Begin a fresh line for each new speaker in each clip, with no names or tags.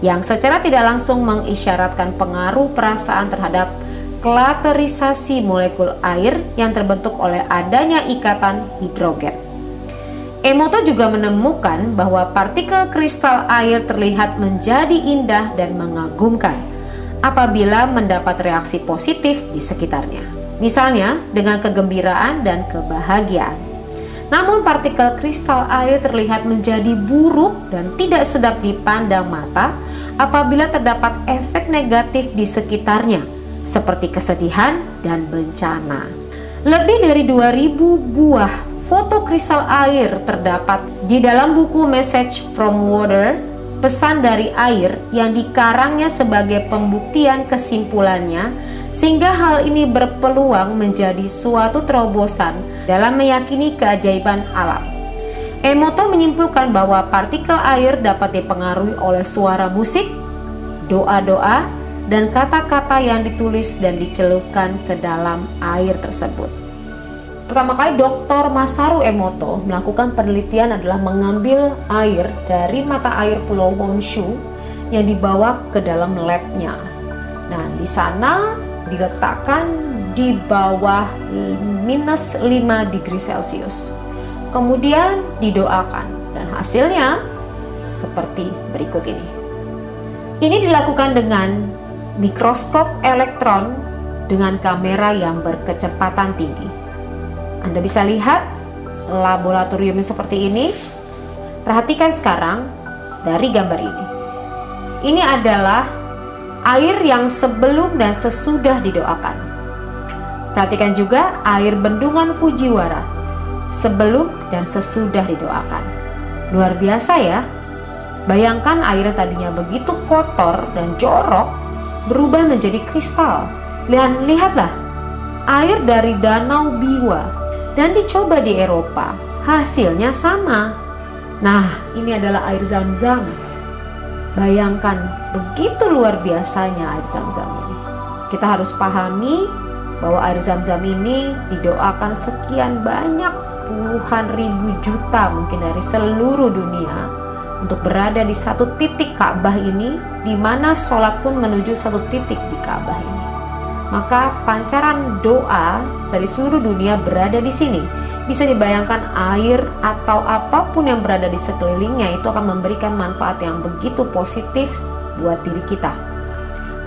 yang secara tidak langsung mengisyaratkan pengaruh perasaan terhadap klaterisasi molekul air yang terbentuk oleh adanya ikatan hidrogen. Emoto juga menemukan bahwa partikel kristal air terlihat menjadi indah dan mengagumkan apabila mendapat reaksi positif di sekitarnya, misalnya dengan kegembiraan dan kebahagiaan. Namun partikel kristal air terlihat menjadi buruk dan tidak sedap dipandang mata apabila terdapat efek negatif di sekitarnya, seperti kesedihan dan bencana. Lebih dari 2000 buah foto kristal air terdapat di dalam buku Message from Water, pesan dari air, yang dikarangnya sebagai pembuktian kesimpulannya, sehingga hal ini berpeluang menjadi suatu terobosan dalam meyakini keajaiban alam. Emoto menyimpulkan bahwa partikel air dapat dipengaruhi oleh suara musik, doa-doa, dan kata-kata yang ditulis dan dicelupkan ke dalam air tersebut. Pertama kali Dr. Masaru Emoto melakukan penelitian adalah mengambil air dari mata air Pulau Honshu yang dibawa ke dalam labnya. Nah, di sana diletakkan di bawah minus 5 degree Celcius. Kemudian didoakan dan hasilnya seperti berikut ini. Ini dilakukan dengan mikroskop elektron dengan kamera yang berkecepatan tinggi. Anda bisa lihat laboratoriumnya seperti ini. Perhatikan sekarang dari gambar ini. Ini adalah air yang sebelum dan sesudah didoakan. Perhatikan juga air bendungan Fujiwara sebelum dan sesudah didoakan. Luar biasa ya. Bayangkan air yang tadinya begitu kotor dan jorok berubah menjadi kristal. Lihatlah, air dari Danau Biwa dan dicoba di Eropa, hasilnya sama. Nah, ini adalah air Zam-Zam. Bayangkan begitu luar biasanya air Zam-Zam ini. Kita harus pahami bahwa air Zam-Zam ini didoakan sekian banyak, puluhan ribu juta mungkin dari seluruh dunia untuk berada di satu titik Ka'bah ini, di mana sholat pun menuju satu titik di Ka'bah ini. Maka pancaran doa dari seluruh dunia berada di sini. Bisa dibayangkan air atau apapun yang berada di sekelilingnya itu akan memberikan manfaat yang begitu positif buat diri kita.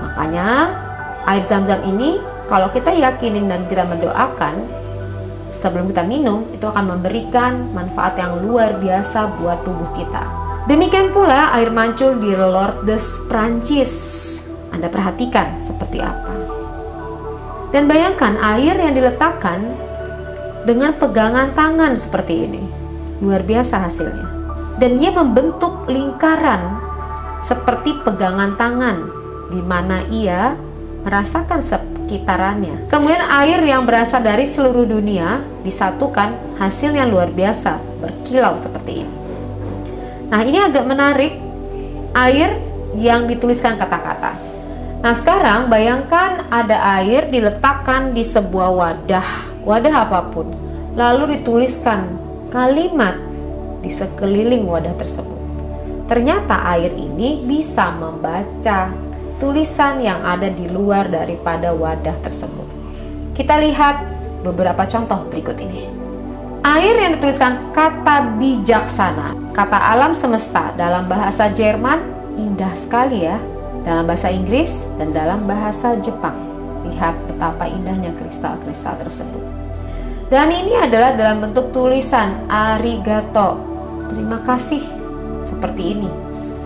Makanya air Zam-Zam ini kalau kita yakinin dan kita mendoakan sebelum kita minum, itu akan memberikan manfaat yang luar biasa buat tubuh kita. Demikian pula air mancur di Lourdes, Prancis. Anda perhatikan seperti apa. Dan bayangkan air yang diletakkan dengan pegangan tangan seperti ini. Luar biasa hasilnya. Dan dia membentuk lingkaran seperti pegangan tangan di mana ia merasakan sekitarannya. Kemudian air yang berasal dari seluruh dunia disatukan, hasilnya luar biasa, berkilau seperti ini. Nah, ini agak menarik, air yang dituliskan kata-kata. Nah, sekarang bayangkan ada air diletakkan di sebuah wadah apapun, lalu dituliskan kalimat di sekeliling wadah tersebut. Ternyata air ini bisa membaca tulisan yang ada di luar daripada wadah tersebut. Kita lihat beberapa contoh berikut ini. Air yang dituliskan kata bijaksana, kata alam semesta dalam bahasa Jerman, indah sekali ya. Dalam bahasa Inggris dan dalam bahasa Jepang. Lihat betapa indahnya kristal-kristal tersebut. Dan ini adalah dalam bentuk tulisan arigato, terima kasih, seperti ini.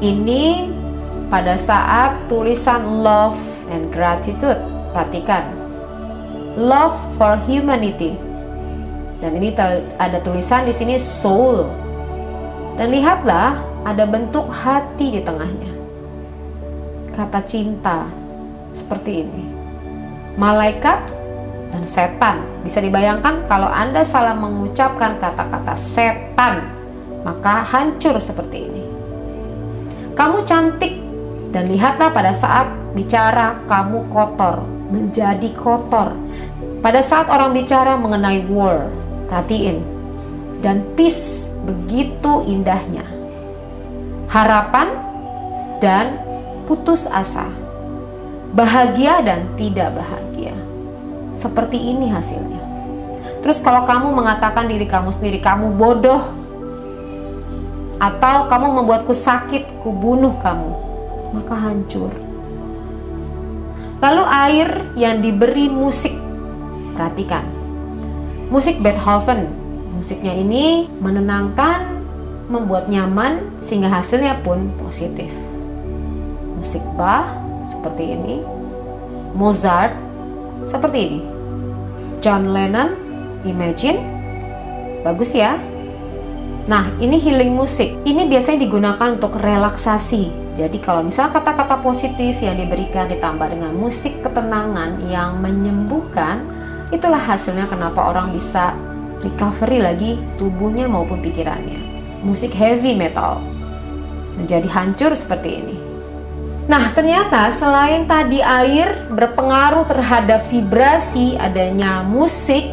Ini pada saat tulisan love and gratitude. Perhatikan, love for humanity. Dan ini ada tulisan di sini soul. Dan lihatlah ada bentuk hati di tengahnya. Kata cinta seperti ini. Malaikat dan setan. Bisa dibayangkan kalau Anda salah mengucapkan kata-kata setan, maka hancur seperti ini. Kamu cantik, dan lihatlah pada saat bicara kamu kotor, menjadi kotor. Pada saat orang bicara mengenai war, perhatiin, dan peace, begitu indahnya. Harapan dan putus asa, bahagia dan tidak bahagia. Seperti ini hasilnya. Terus kalau kamu mengatakan diri kamu sendiri, kamu bodoh, atau kamu membuatku sakit, ku bunuh kamu, maka hancur. Lalu air yang diberi musik, perhatikan, musik Beethoven. Musiknya ini menenangkan, membuat nyaman, sehingga hasilnya pun positif. Musik Bach seperti ini, Mozart seperti ini, John Lennon, Imagine, bagus ya. Nah, ini healing musik. Ini biasanya digunakan untuk relaksasi. Jadi kalau misalnya kata-kata positif yang diberikan ditambah dengan musik ketenangan yang menyembuhkan, itulah hasilnya kenapa orang bisa recovery lagi tubuhnya maupun pikirannya. Musik heavy metal menjadi hancur seperti ini. Nah, ternyata selain tadi air berpengaruh terhadap vibrasi adanya musik,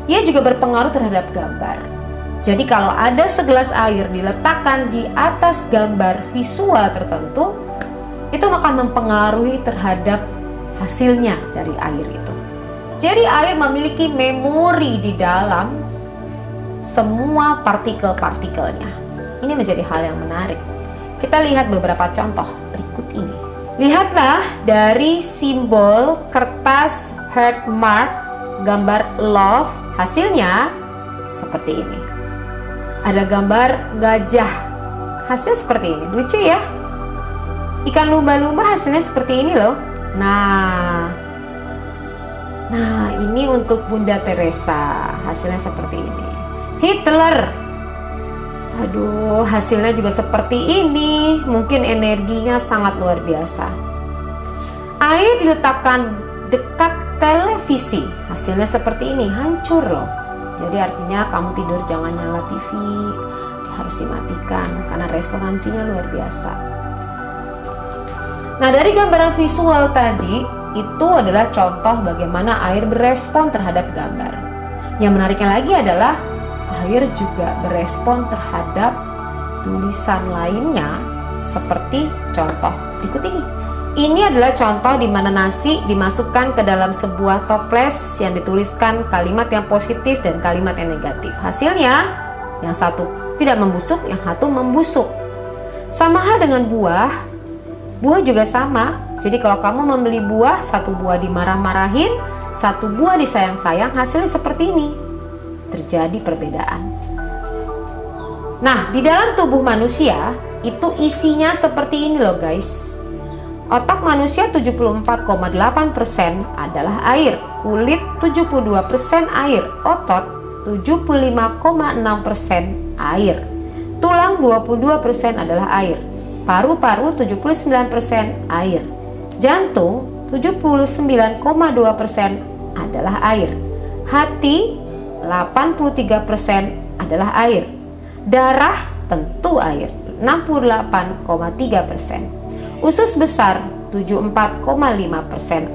ia juga berpengaruh terhadap gambar. Jadi kalau ada segelas air diletakkan di atas gambar visual tertentu, itu akan mempengaruhi terhadap hasilnya dari air itu. Jadi air memiliki memori di dalam semua partikel-partikelnya. Ini menjadi hal yang menarik. Kita lihat beberapa contoh berikut ini. Lihatlah dari simbol kertas heart mark gambar love, hasilnya seperti ini. Ada gambar gajah, hasil seperti ini, lucu ya. Ikan lumba-lumba hasilnya seperti ini loh. Nah ini untuk Bunda Teresa, hasilnya seperti ini. Hitler, aduh, hasilnya juga seperti ini. Mungkin energinya sangat luar biasa. Air diletakkan dekat televisi, hasilnya seperti ini, hancur loh. Jadi artinya kamu tidur jangan nyala TV, harus dimatikan karena resonansinya luar biasa. Nah, dari gambaran visual tadi, itu adalah contoh bagaimana air berespon terhadap gambar. Yang menariknya lagi adalah air juga berespon terhadap tulisan lainnya, seperti contoh berikut ini. Ini adalah contoh di mana nasi dimasukkan ke dalam sebuah toples yang dituliskan kalimat yang positif dan kalimat yang negatif. Hasilnya, yang satu tidak membusuk, yang satu membusuk. Sama hal dengan buah. Buah juga sama. Jadi kalau kamu membeli buah, satu buah dimarah-marahin, satu buah disayang-sayang, hasilnya seperti ini. Terjadi perbedaan. Nah, di dalam tubuh manusia, itu isinya seperti ini loh guys. Otak manusia 74,8% adalah air, kulit 72% air, otot 75,6% air, tulang 22% adalah air, paru-paru 79% air, jantung 79,2% adalah air, hati 83% adalah air, darah tentu air 68,3%. Usus besar 74,5%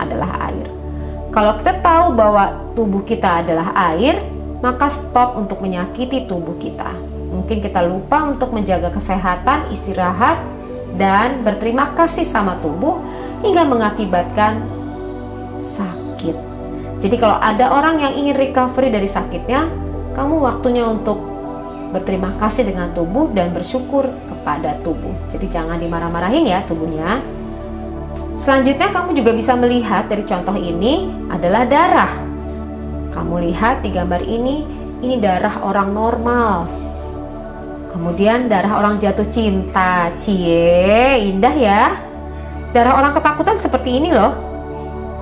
adalah air. Kalau kita tahu bahwa tubuh kita adalah air, maka stop untuk menyakiti tubuh kita. Mungkin kita lupa untuk menjaga kesehatan, istirahat, dan berterima kasih sama tubuh hingga mengakibatkan sakit. Jadi kalau ada orang yang ingin recovery dari sakitnya, kamu waktunya untuk berterima kasih dengan tubuh dan bersyukur kepada tubuh. Jadi jangan dimarah-marahin ya tubuhnya. Selanjutnya kamu juga bisa melihat dari contoh ini adalah darah. Kamu lihat di gambar ini darah orang normal. Kemudian darah orang jatuh cinta. Cie, indah ya. Darah orang ketakutan seperti ini loh.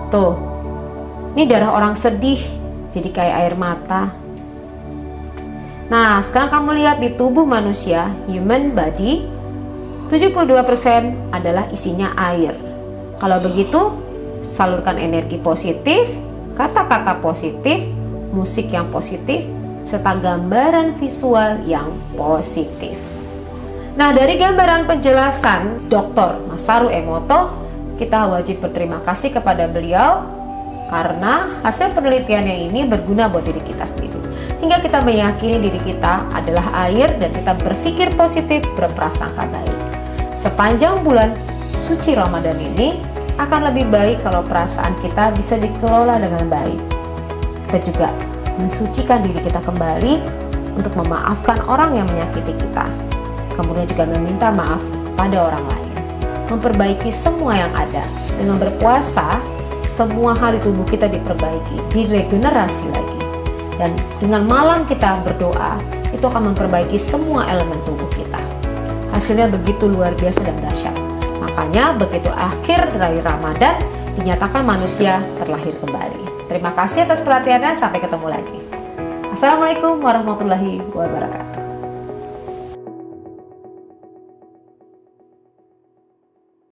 Tuh. Ini darah orang sedih, jadi kayak air mata. Nah, sekarang kamu lihat di tubuh manusia, human body, 72% adalah isinya air. Kalau begitu, salurkan energi positif, kata-kata positif, musik yang positif, serta gambaran visual yang positif. Nah, dari gambaran penjelasan Dr. Masaru Emoto, kita wajib berterima kasih kepada beliau karena hasil penelitiannya ini berguna buat diri kita sendiri. Hingga kita meyakini diri kita adalah air dan kita berpikir positif, berprasangka baik. Sepanjang bulan suci Ramadan ini akan lebih baik kalau perasaan kita bisa dikelola dengan baik. Kita juga mensucikan diri kita kembali untuk memaafkan orang yang menyakiti kita. Kemudian juga meminta maaf pada orang lain. Memperbaiki semua yang ada. Dengan berpuasa, semua hal di tubuh kita diperbaiki, diregenerasi lagi. Dan dengan malam kita berdoa, itu akan memperbaiki semua elemen tubuh kita. Hasilnya begitu luar biasa dan dahsyat. Makanya begitu akhir dari Ramadan, dinyatakan manusia terlahir kembali. Terima kasih atas perhatiannya, sampai ketemu lagi. Assalamualaikum warahmatullahi wabarakatuh.